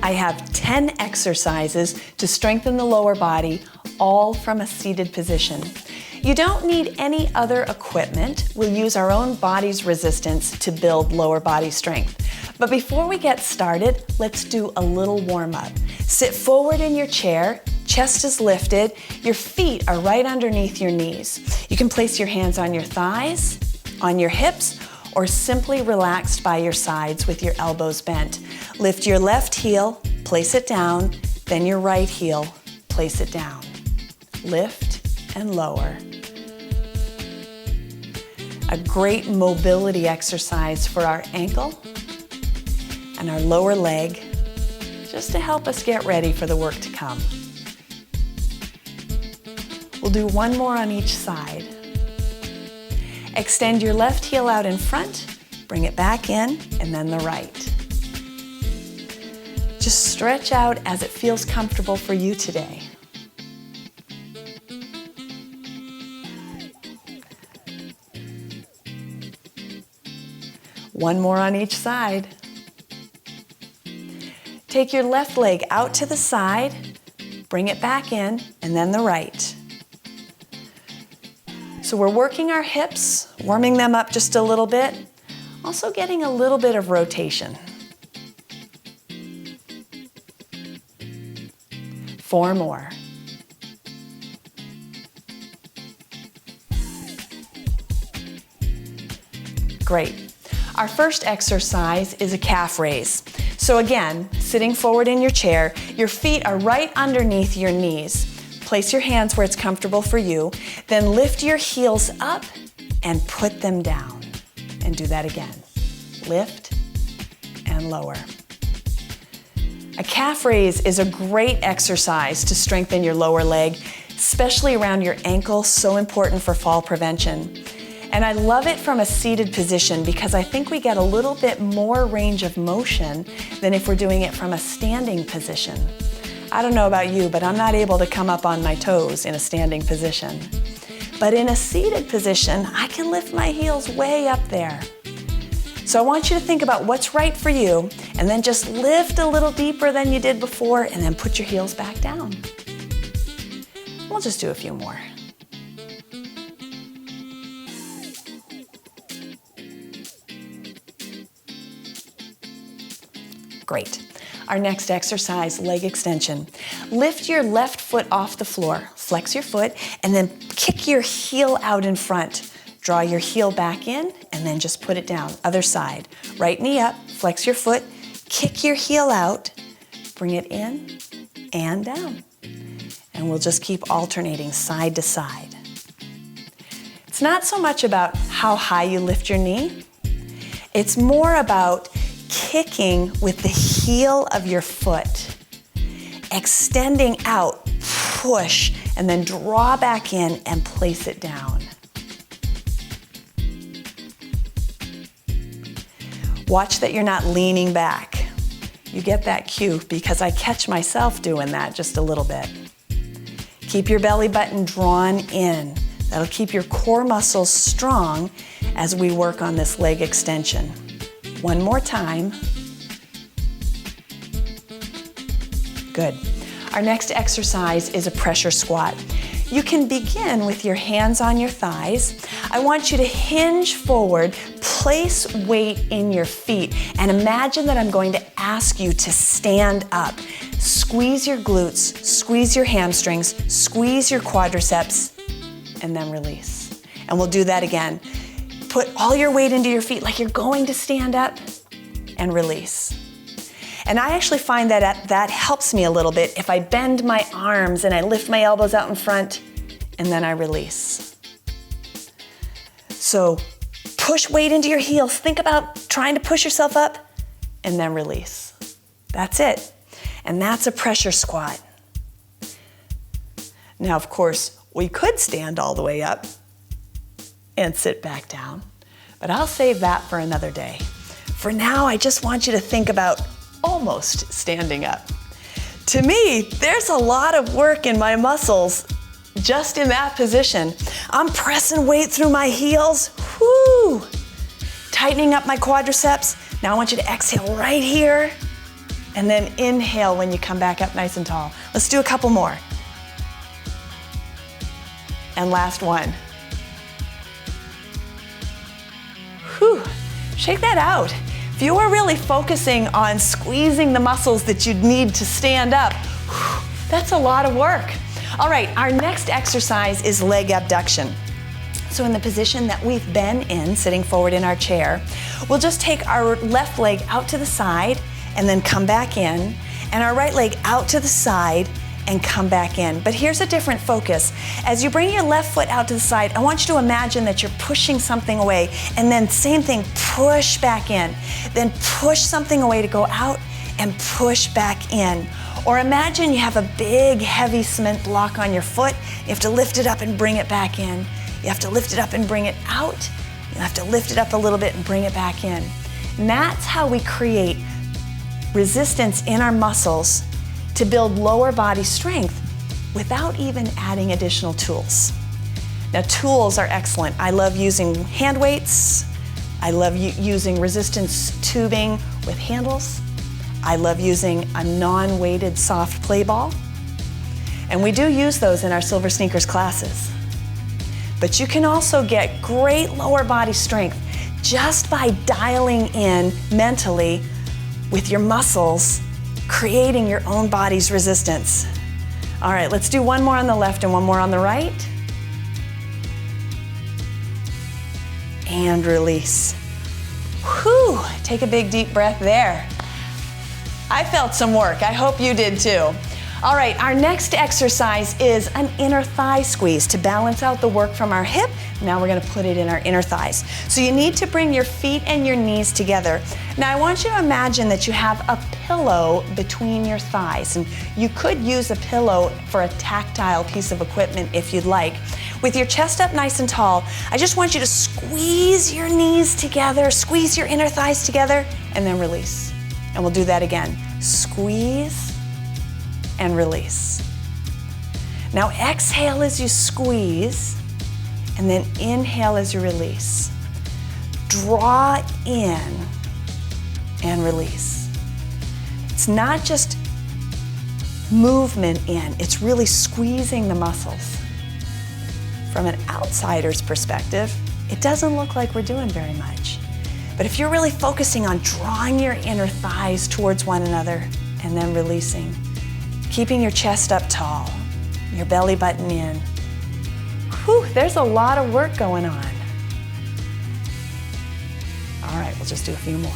I have 10 exercises to strengthen the lower body, all from a seated position. You don't need any other equipment. We'll use our own body's resistance to build lower body strength. But before we get started, let's do a little warm-up. Sit forward in your chair, chest is lifted, your feet are right underneath your knees. You can place your hands on your thighs, on your hips, or simply relaxed by your sides with your elbows bent. Lift your left heel, place it down, then your right heel, place it down. Lift and lower. A great mobility exercise for our ankle and our lower leg, just to help us get ready for the work to come. We'll do one more on each side. Extend your left heel out in front, bring it back in, and then the right. Just stretch out as it feels comfortable for you today. One more on each side. Take your left leg out to the side, bring it back in, and then the right. So we're working our hips, warming them up just a little bit, also getting a little bit of rotation. 4 more. Great. Our first exercise is a calf raise. So again, sitting forward in your chair, your feet are right underneath your knees. Place your hands where it's comfortable for you, then lift your heels up and put them down. And do that again. Lift and lower. A calf raise is a great exercise to strengthen your lower leg, especially around your ankle, so important for fall prevention. And I love it from a seated position because I think we get a little bit more range of motion than if we're doing it from a standing position. I don't know about you, but I'm not able to come up on my toes in a standing position. But in a seated position, I can lift my heels way up there. So I want you to think about what's right for you, and then just lift a little deeper than you did before, and then put your heels back down. We'll just do a few more. Great. Our next exercise, leg extension. Lift your left foot off the floor, flex your foot, and then kick your heel out in front. Draw your heel back in, and then just put it down. Other side. Right knee up, flex your foot, kick your heel out, bring it in and down. And we'll just keep alternating side to side. It's not so much about how high you lift your knee. It's more about kicking with the heel of your foot, extending out, push, and then draw back in and place it down. Watch that you're not leaning back. You get that cue because I catch myself doing that just a little bit. Keep your belly button drawn in. That'll keep your core muscles strong as we work on this leg extension. One more time. Good. Our next exercise is a pressure squat. You can begin with your hands on your thighs. I want you to hinge forward, place weight in your feet, and imagine that I'm going to ask you to stand up. Squeeze your glutes, squeeze your hamstrings, squeeze your quadriceps, and then release. And we'll do that again. Put all your weight into your feet like you're going to stand up and release. And I actually find that that helps me a little bit if I bend my arms and I lift my elbows out in front and then I release. So push weight into your heels. Think about trying to push yourself up and then release. That's it. And that's a pressure squat. Now, of course, we could stand all the way up and sit back down, but I'll save that for another day. For now, I just want you to think about almost standing up. To me, there's a lot of work in my muscles just in that position. I'm pressing weight through my heels, tightening up my quadriceps. Now I want you to exhale right here And then inhale when you come back up nice and tall. Let's do a couple more. And last one. Whew, shake that out. If you are really focusing on squeezing the muscles that you'd need to stand up, whew, that's a lot of work. All right, our next exercise is leg abduction. So in the position that we've been in, sitting forward in our chair, we'll just take our left leg out to the side and then come back in, and our right leg out to the side and come back in. But here's a different focus. As you bring your left foot out to the side, I want you to imagine that you're pushing something away, and then same thing, push back in. Then push something away to go out and push back in. Or imagine you have a big, heavy cement block on your foot. You have to lift it up and bring it back in. You have to lift it up and bring it out. You have to lift it up a little bit and bring it back in. And that's how we create resistance in our muscles to build lower body strength without even adding additional tools. Now, tools are excellent. I love using hand weights. I love using resistance tubing with handles. I love using a non-weighted soft play ball. And we do use those in our SilverSneakers classes. But you can also get great lower body strength just by dialing in mentally with your muscles, creating your own body's resistance. All right, let's do one more on the left and one more on the right. And release. Whew, take a big deep breath there. I felt some work, I hope you did too. All right, our next exercise is an inner thigh squeeze to balance out the work from our hip. Now we're gonna put it in our inner thighs. So you need to bring your feet and your knees together. Now I want you to imagine that you have a pillow between your thighs, and you could use a pillow for a tactile piece of equipment if you'd like. With your chest up nice and tall, I just want you to squeeze your knees together, squeeze your inner thighs together, and then release. And we'll do that again. Squeeze and release. Now exhale as you squeeze, and then inhale as you release. Draw in and release. It's not just movement in, it's really squeezing the muscles. From an outsider's perspective, it doesn't look like we're doing very much. But if you're really focusing on drawing your inner thighs towards one another and then releasing, keeping your chest up tall, your belly button in, whew, there's a lot of work going on. All right, we'll just do a few more.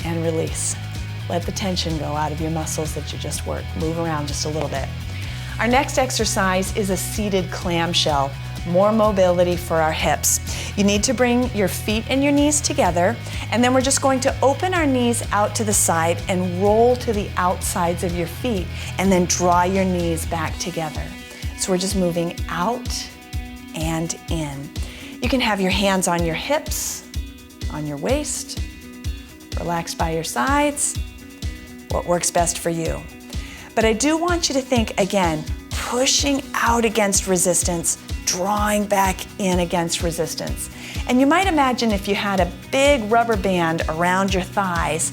And release. Let the tension go out of your muscles that you just worked. Move around just a little bit. Our next exercise is a seated clamshell. More mobility for our hips. You need to bring your feet and your knees together, and then we're just going to open our knees out to the side and roll to the outsides of your feet, and then draw your knees back together. So we're just moving out and in. You can have your hands on your hips, on your waist, relaxed by your sides, what works best for you. But I do want you to think, again, pushing out against resistance, drawing back in against resistance. And you might imagine if you had a big rubber band around your thighs,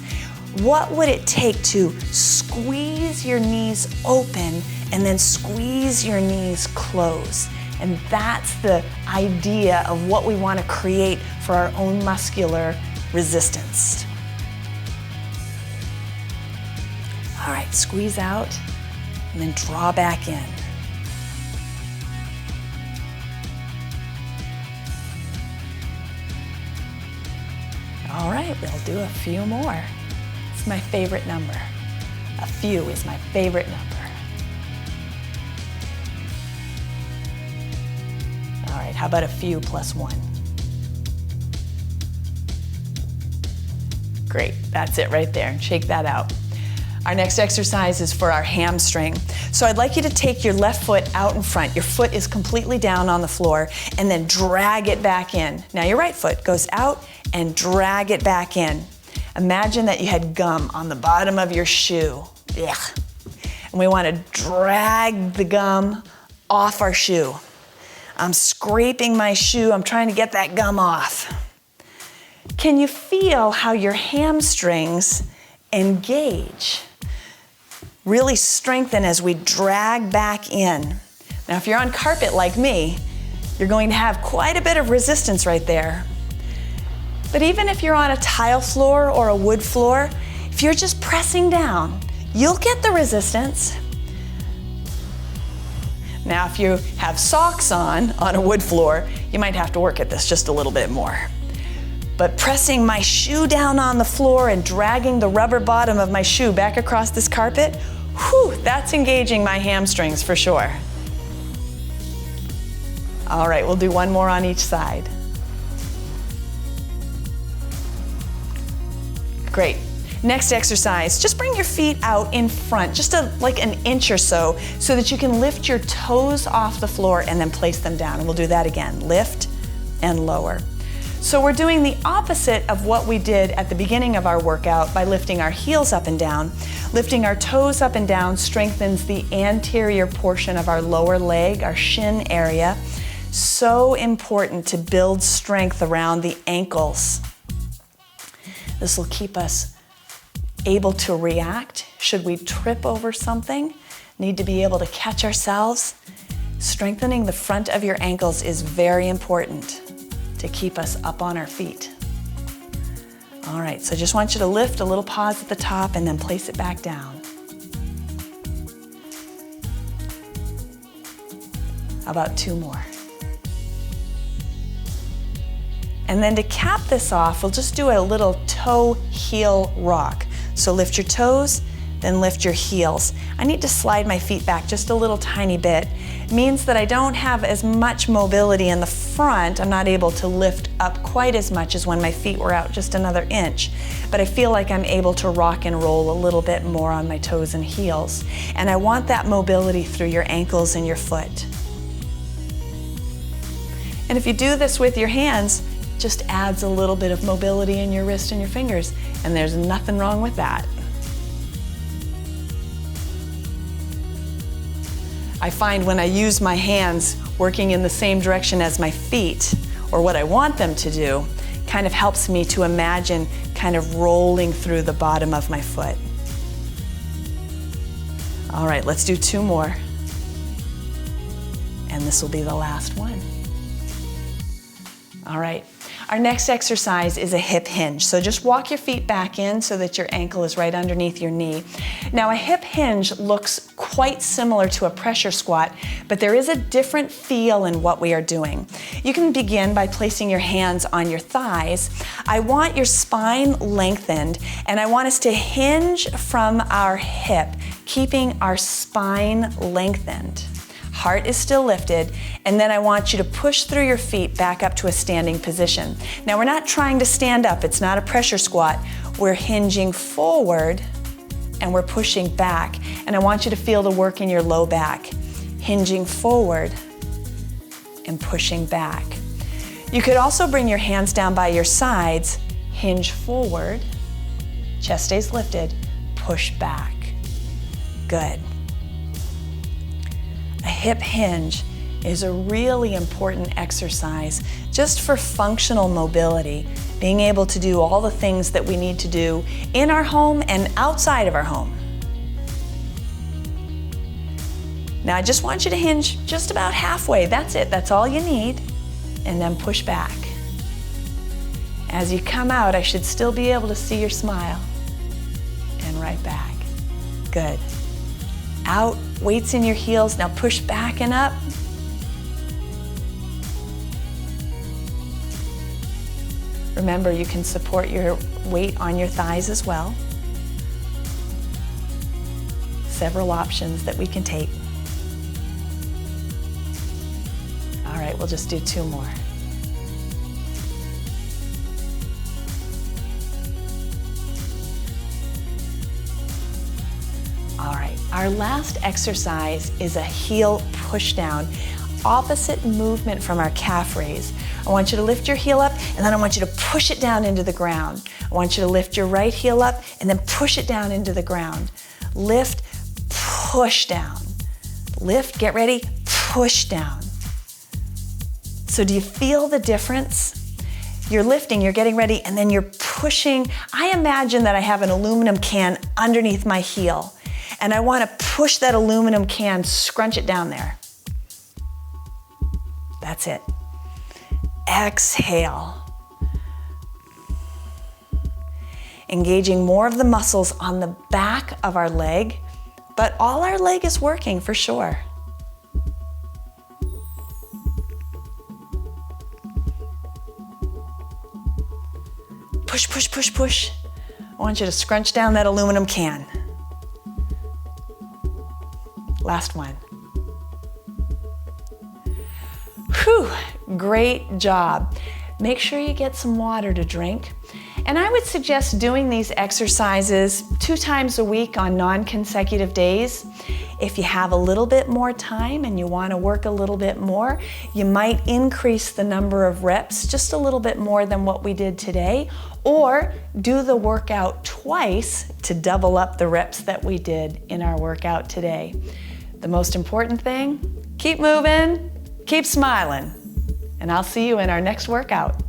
what would it take to squeeze your knees open and then squeeze your knees close? And that's the idea of what we want to create for our own muscular resistance. All right, squeeze out and then draw back in. All right, we'll do a few more. It's my favorite number. A few is my favorite number. All right, how about a few plus one? Great, that's it right there. Shake that out. Our next exercise is for our hamstring. So I'd like you to take your left foot out in front. Your foot is completely down on the floor, and then drag it back in. Now your right foot goes out and drag it back in. Imagine that you had gum on the bottom of your shoe. Yeah. And we want to drag the gum off our shoe. I'm scraping my shoe. I'm trying to get that gum off. Can you feel how your hamstrings engage? Really strengthen as we drag back in. Now, if you're on carpet like me, you're going to have quite a bit of resistance right there. But even if you're on a tile floor or a wood floor, if you're just pressing down, you'll get the resistance. Now, if you have socks on a wood floor, you might have to work at this just a little bit more. But pressing my shoe down on the floor and dragging the rubber bottom of my shoe back across this carpet, whew, that's engaging my hamstrings for sure. All right, we'll do one more on each side. Great. Next exercise, just bring your feet out in front, just like an inch or so that you can lift your toes off the floor and then place them down. And we'll do that again, lift and lower. So we're doing the opposite of what we did at the beginning of our workout by lifting our heels up and down. Lifting our toes up and down strengthens the anterior portion of our lower leg, our shin area. So important to build strength around the ankles. This will keep us able to react. Should we trip over something, need to be able to catch ourselves. Strengthening the front of your ankles is very important to keep us up on our feet. All right, so I just want you to lift a little pause at the top and then place it back down. How about 2 more? And then to cap this off, we'll just do a little toe heel rock. So lift your toes, then lift your heels. I need to slide my feet back just a little tiny bit. It means that I don't have as much mobility in the front. I'm not able to lift up quite as much as when my feet were out just another inch. But I feel like I'm able to rock and roll a little bit more on my toes and heels. And I want that mobility through your ankles and your foot. And if you do this with your hands, just adds a little bit of mobility in your wrist and your fingers, and there's nothing wrong with that. I find when I use my hands working in the same direction as my feet, or what I want them to do, kind of helps me to imagine kind of rolling through the bottom of my foot. All right, let's do 2 more. And this will be the last one. All right. Our next exercise is a hip hinge. So just walk your feet back in so that your ankle is right underneath your knee. Now a hip hinge looks quite similar to a pressure squat, but there is a different feel in what we are doing. You can begin by placing your hands on your thighs. I want your spine lengthened, and I want us to hinge from our hip, keeping our spine lengthened. Heart is still lifted, and then I want you to push through your feet back up to a standing position. Now we're not trying to stand up, it's not a pressure squat. We're hinging forward and we're pushing back. And I want you to feel the work in your low back. Hinging forward and pushing back. You could also bring your hands down by your sides, hinge forward, chest stays lifted, push back. Good. A hip hinge is a really important exercise just for functional mobility, being able to do all the things that we need to do in our home and outside of our home. Now I just want you to hinge just about halfway. That's it, that's all you need. And then push back. As you come out, I should still be able to see your smile. And right back. Good. Out, weights in your heels. Now push back and up. Remember, you can support your weight on your thighs as well. Several options that we can take. All right, we'll just do 2 more. All right, our last exercise is a heel push down, opposite movement from our calf raise. I want you to lift your heel up, and then I want you to push it down into the ground. I want you to lift your right heel up and then push it down into the ground. Lift, push down. Lift, get ready, push down. So do you feel the difference? You're lifting, you're getting ready, and then you're pushing. I imagine that I have an aluminum can underneath my heel, and I want to push that aluminum can, scrunch it down there. That's it. Exhale. Engaging more of the muscles on the back of our leg, but all our leg is working for sure. Push, push, push, push. I want you to scrunch down that aluminum can. Last one. Whew, great job. Make sure you get some water to drink. And I would suggest doing these exercises 2 times a week on non-consecutive days. If you have a little bit more time and you want to work a little bit more, you might increase the number of reps just a little bit more than what we did today, or do the workout twice to double up the reps that we did in our workout today. The most important thing, keep moving, keep smiling, and I'll see you in our next workout.